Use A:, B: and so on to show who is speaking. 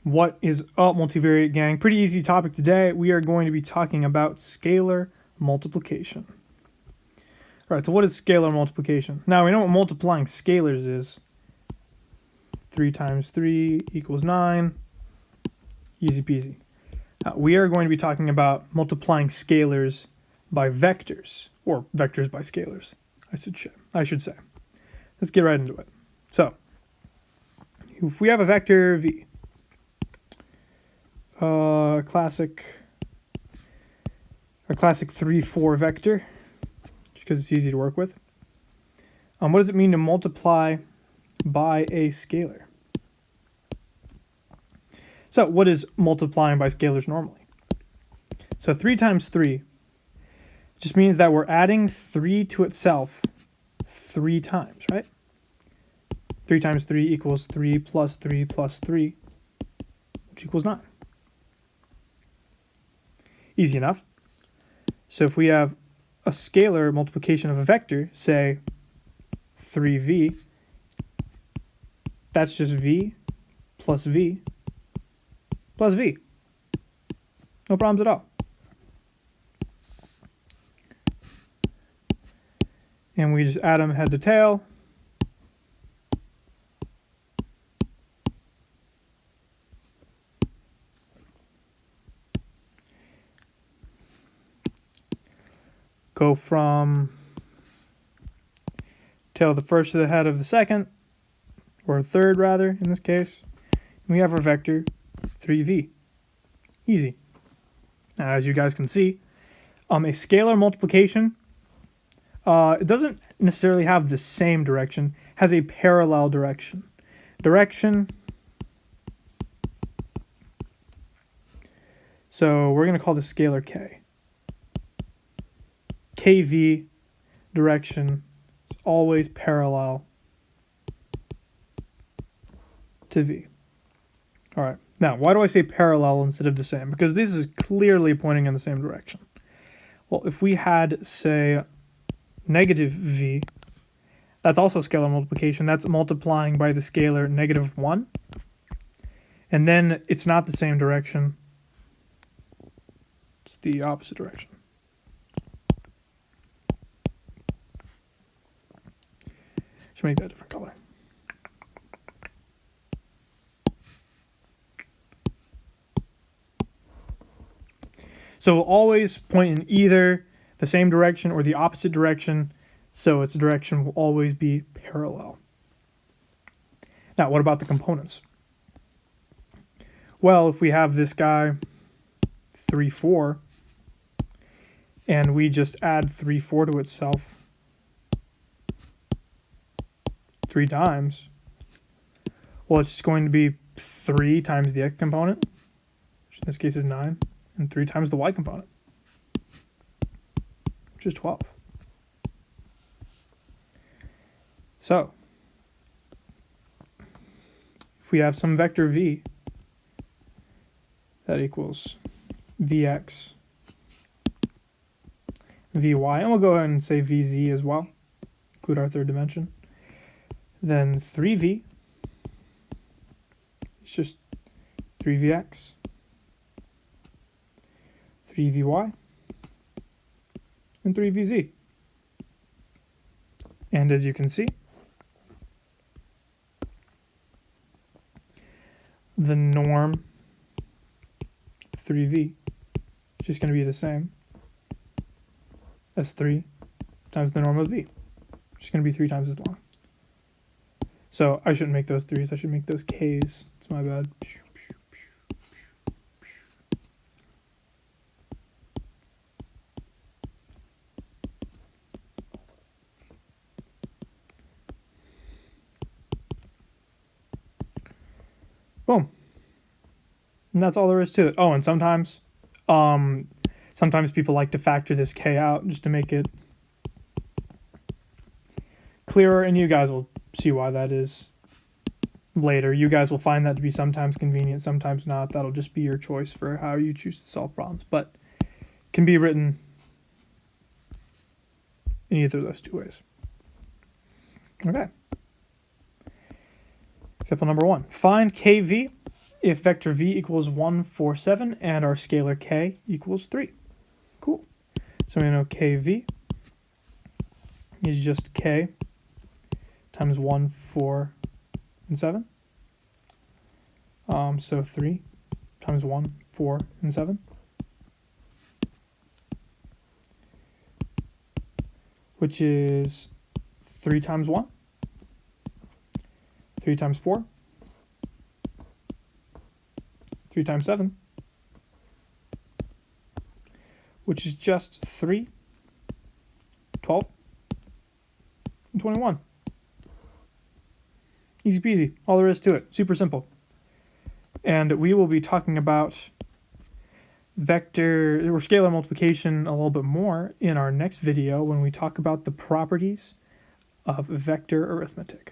A: What is up, multivariate gang? Pretty easy topic today. We are going to be talking about scalar multiplication. All right, so what is scalar multiplication? Now, we know what multiplying scalars is. 3 times 3 equals 9. Easy peasy. We are going to be talking about multiplying scalars by vectors, or vectors by scalars, I should say. Let's get right into it. So, if we have a vector v, a classic 3-4 vector, because it's easy to work with. What does it mean to multiply by a scalar? So what is multiplying by scalars normally? So 3 times 3 just means that we're adding 3 to itself 3 times, right? 3 times 3 equals 3 plus 3 plus 3, which equals 9. Easy enough. So if we have a scalar multiplication of a vector, say 3v, that's just v plus v plus v. No problems at all. And we just add them head to tail. Go from tail of the first to the head of the second, or third rather, in this case. We have our vector 3v. Easy. Now, as you guys can see, a scalar multiplication, it doesn't necessarily have the same direction, has a parallel direction. So we're going to call this scalar k. KV direction is always parallel to v. All right. Now, why do I say parallel instead of the same? Because this is clearly pointing in the same direction. Well, if we had, say, negative v, that's also scalar multiplication. That's multiplying by the scalar negative 1. And then it's not the same direction. It's the opposite direction. Should make that a different color. So we'll always point in either the same direction or the opposite direction, so its direction will always be parallel. Now, what about the components? Well, if we have this guy 3, 4, and we just add 3, 4 to itself 3 times, well, it's just going to be 3 times the x component, which in this case is 9, and 3 times the y component, which is 12. So, if we have some vector v, that equals vx, vy, and we'll go ahead and say vz as well, include our third dimension. Then 3v is just 3vx, 3vy, and 3vz. And as you can see, the norm 3v is just going to be the same as 3 times the norm of v, which is going to be 3 times as long. So I shouldn't make those 3s, I should make those k's. It's my bad. Boom. And that's all there is to it. Oh, and sometimes people like to factor this k out just to make it clearer, and you guys will see why that is later. You guys will find that to be sometimes convenient, sometimes not. That'll just be your choice for how you choose to solve problems, but can be written in either of those two ways. Okay. Example number 1. Find KV if vector v equals 1, 4, 7, and our scalar k equals 3. Cool. So we know kv is just k times 1, 4, and 7. So 3 times 1, 4, and 7. Which is 3 times 1, 3 times 4, 3 times 7, which is just 3, 12, and 21. Easy peasy. All there is to it. Super simple. And we will be talking about vector or scalar multiplication a little bit more in our next video when we talk about the properties of vector arithmetic.